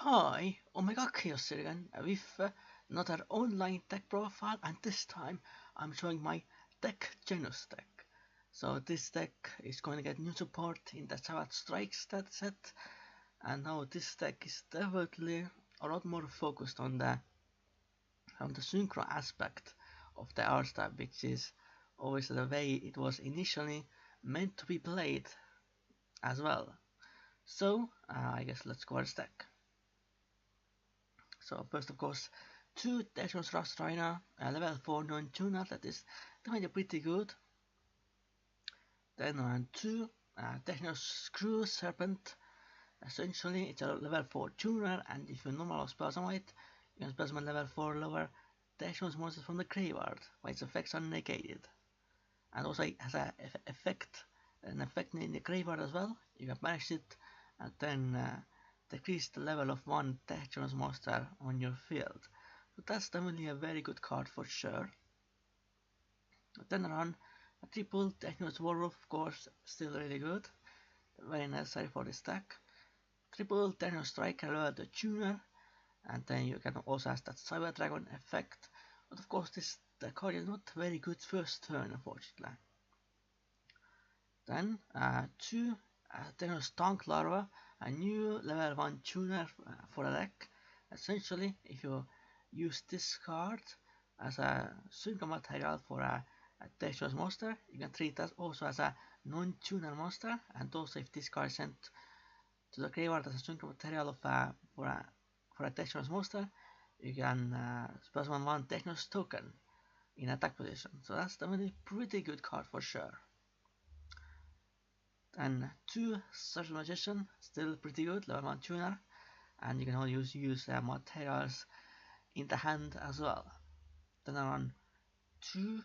Hi, oh my god, Khaos here again with another online tech profile, and this time I'm showing my Tech Genus deck. So this deck is going to get new support in the Savage Strike stat set, and now this deck is definitely a lot more focused on the synchro aspect of the art style, which is always the way it was initially meant to be played as well. So I guess let's go over this deck. So first, of course, two Technos Rust Rhino, level 4 non-tuner, that is definitely pretty good. Then on two, Technos Screw Serpent, essentially it's a level 4 tuner, and if you normal Spasmite, you can Spasmite level 4 lower Technos monsters from the graveyard, while its effects are negated. And also it has an effect in the graveyard as well. You can banish it, and then decrease the level of one Technos monster on your field. So that's definitely a very good card for sure. Then around a triple Technos Warwolf, of course, still really good. Very necessary for this deck. Triple Technos Striker lower the tuner, and then you can also have that Cyber Dragon effect. But of course, the card is not very good first turn, unfortunately. Then two Technos Tank Larva, a new level 1 tuner for a deck. Essentially, if you use this card as a synchro material for a Technos monster, you can treat that also as a non-tuner monster, and also if this card is sent to the graveyard as a synchro material for a Technos monster, you can spell one Technos token in attack position. So that's definitely a pretty good card for sure. And two Social Magician, still pretty good, level 1 tuner, and you can always use materials in the hand as well. Then on two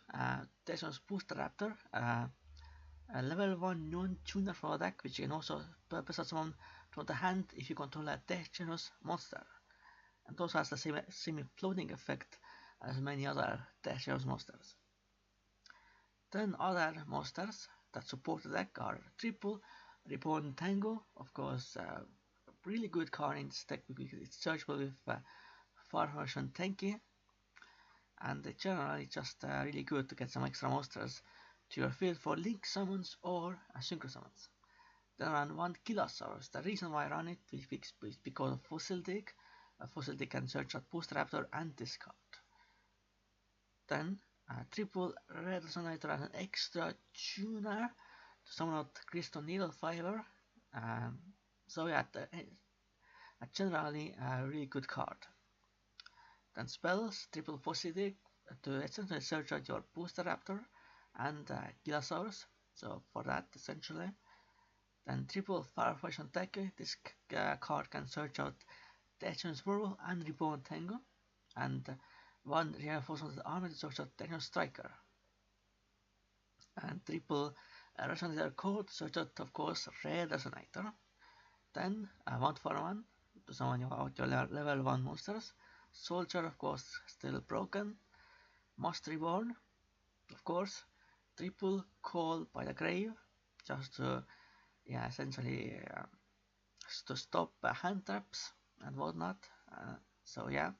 Technos Booster Raptor, a level 1 non-tuner for a deck, which you can also purpose summon from the hand if you control a Technos monster. And also has the same semi-floating effect as many other Technos monsters. Then other monsters that support the deck are triple Reborn Tango, of course, really good card in this deck because it's searchable with far version tanky, and generally just really good to get some extra monsters to your field for link summons or synchro summons. Then I run one Kilosaurus. The reason why I run it is because of Fossil Dig. Fossil Dig can search out Boost Raptor and discard. Then triple Red Resonator as an extra tuner to summon out Crystal Needle Fiber. So yeah, generally a really good card. Then spells, triple Positive to essentially search out your Booster Raptor and Gilasaurus. So for that, essentially. Then triple Firefish Attacker. This card can search out Technos Whirl and Reborn Tango. And one reinforcement of the army to search out Technos Striker. And triple Resonator Code, search out, of course, Red Resonator. Then 1 for 1 to summon out your level 1 monsters. Soldier, of course, still broken. Must Reborn, of course. Triple Call by the Grave, just to, yeah, essentially to stop hand traps and whatnot. So yeah,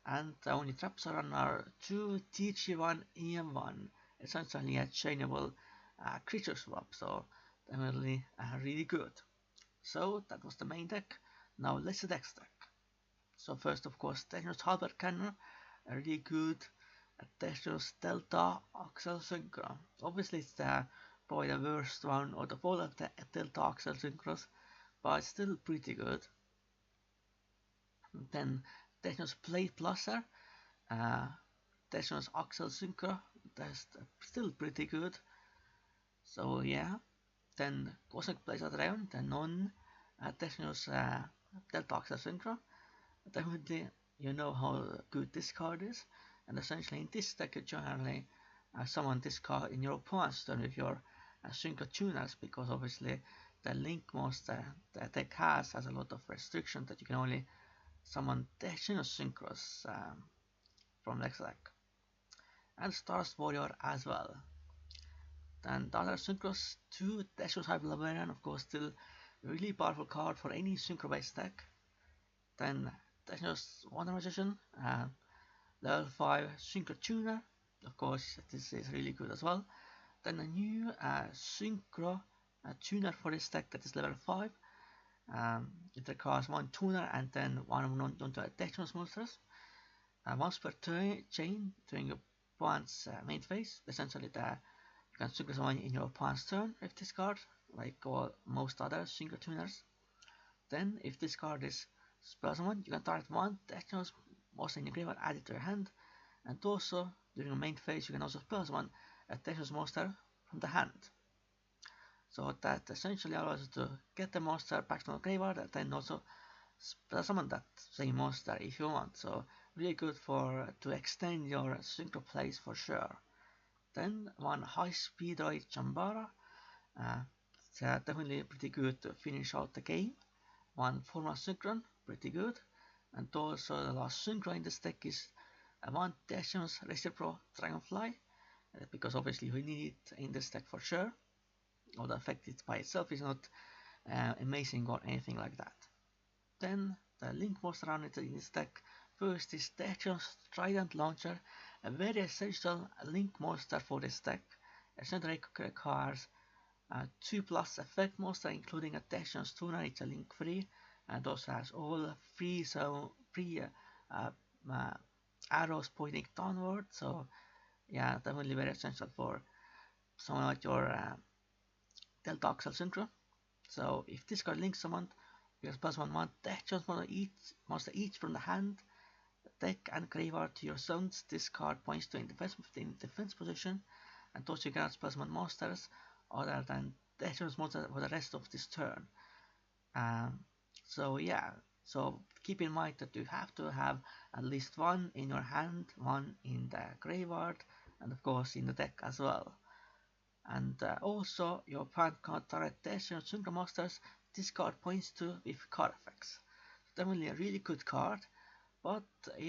and the only traps are on our 2 TG1 EM1, essentially a chainable creature swap, so definitely really good. So that was the main deck. Now let's the next deck. So first, of course, Technos Halberd Cannon, a really good Technos Delta Axel Synchro. Obviously, it's probably the worst one out of all of the Delta Axel Synchros, but it's still pretty good. Then Technos Plate Pluser, uh, Technos Axel Synchro, that's still pretty good. So yeah, then Cosmic Blazer Dragon, the non Technos Delta Axel Synchro. Definitely, you know how good this card is, and essentially in this deck you generally summon this card in your opponent's turn with your synchro tuners, because obviously the link monster the deck has a lot of restrictions that you can only summon Tech Genus synchros from next deck. And Stars Warrior as well. Then the other synchros, 2 Tech Genus Hyper Librarian, of course, still really powerful card for any synchro based deck. Then Tech Genus Wonder Magician, level 5 Synchro Tuner. Of course, this is really good as well. Then a new Synchro tuner for this deck that is level 5. It requires one tuner and then one non-additional monsters. Once per chain during your opponent's main phase. Essentially, you can synchro summon in your opponent's turn if this card, like most other synchro tuners. Then, if this card is spell summon, you can target one additional monster in your graveyard, add it to your hand. And also, during your main phase, you can also spell summon a Texas monster from the hand. So that essentially allows you to get the monster back from the graveyard and then also summon that same monster if you want. So really good for to extend your synchro plays for sure. Then one high speed ride Chambara. It's definitely pretty good to finish out the game. One formal synchron, pretty good. And also the last synchro in this deck is one Decimus Recipro Dragonfly, because obviously we need it in this deck for sure. Or the effect it by itself is not amazing or anything like that. Then the link monster around it in this deck. First is Decimus Trident Launcher, a very essential link monster for this deck. Essentially requires 2+ effect monster, including a Decimus Tuner. It's a link free, and also has all free arrows pointing downward. So yeah, definitely very essential for someone like your Delta Axel Synchro. So if this card links someone, you can +1/1 deck chance monster each from the hand, deck and graveyard to your zones. This card points to in defense position, and also you can add +1 monsters other than deck chance monster for the rest of this turn. So yeah, so keep in mind that you have to have at least one in your hand, one in the graveyard, and of course in the deck as well. And also your opponent can't target Decimus Synchro monsters this card points to with card effects. Definitely a really good card, but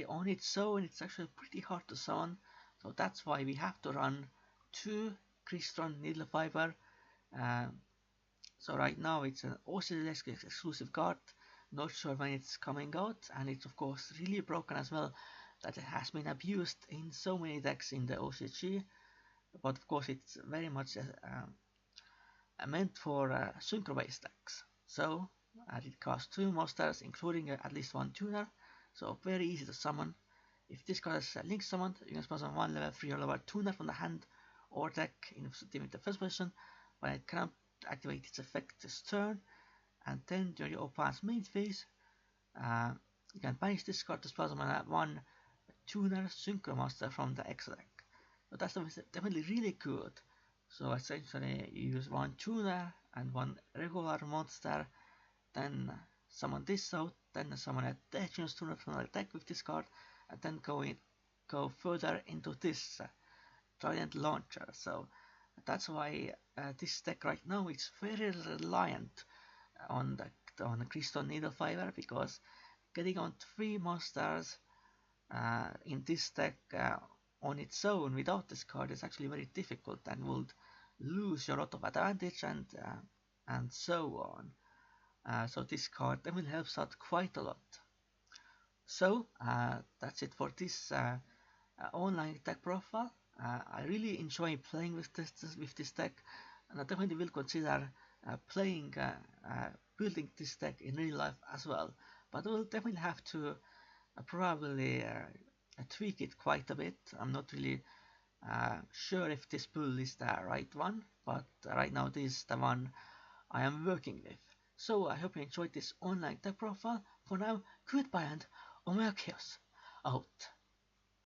on its own it's actually pretty hard to summon, so that's why we have to run 2 Crystron Needle Fiber. So right now it's an OCD exclusive card, not sure when it's coming out, and it's of course really broken as well, that it has been abused in so many decks in the OCG, but of course it's very much meant for synchro based decks. So it costs 2 monsters including at least 1 tuner, so very easy to summon. If this card is link summoned, you can summon 1 level 3 or level tuner from the hand or deck in the first position, when it cannot activate its effect this turn, and then during your opponent's main phase, you can banish this card to summon 1 tuner synchro monster from the extra deck. So that's definitely really good. So essentially you use 1 tuner and 1 regular monster, then summon this out, then summon a Tech Genus tuner from the deck with this card, and then go further into this Trident Launcher. So that's why this deck right now is very reliant on the Crystal Needle Fiber, because getting on 3 monsters in this deck on its own without this card is actually very difficult and would lose your lot of advantage and so on. So this card definitely helps out quite a lot. So that's it for this online deck profile. I really enjoy playing with this deck, and I definitely will consider building this deck in real life as well. But I will definitely have to probably tweak it quite a bit. I'm not really sure if this build is the right one, but right now this is the one I am working with. So I hope you enjoyed this online deck profile. For now, goodbye and Omega Khaos out.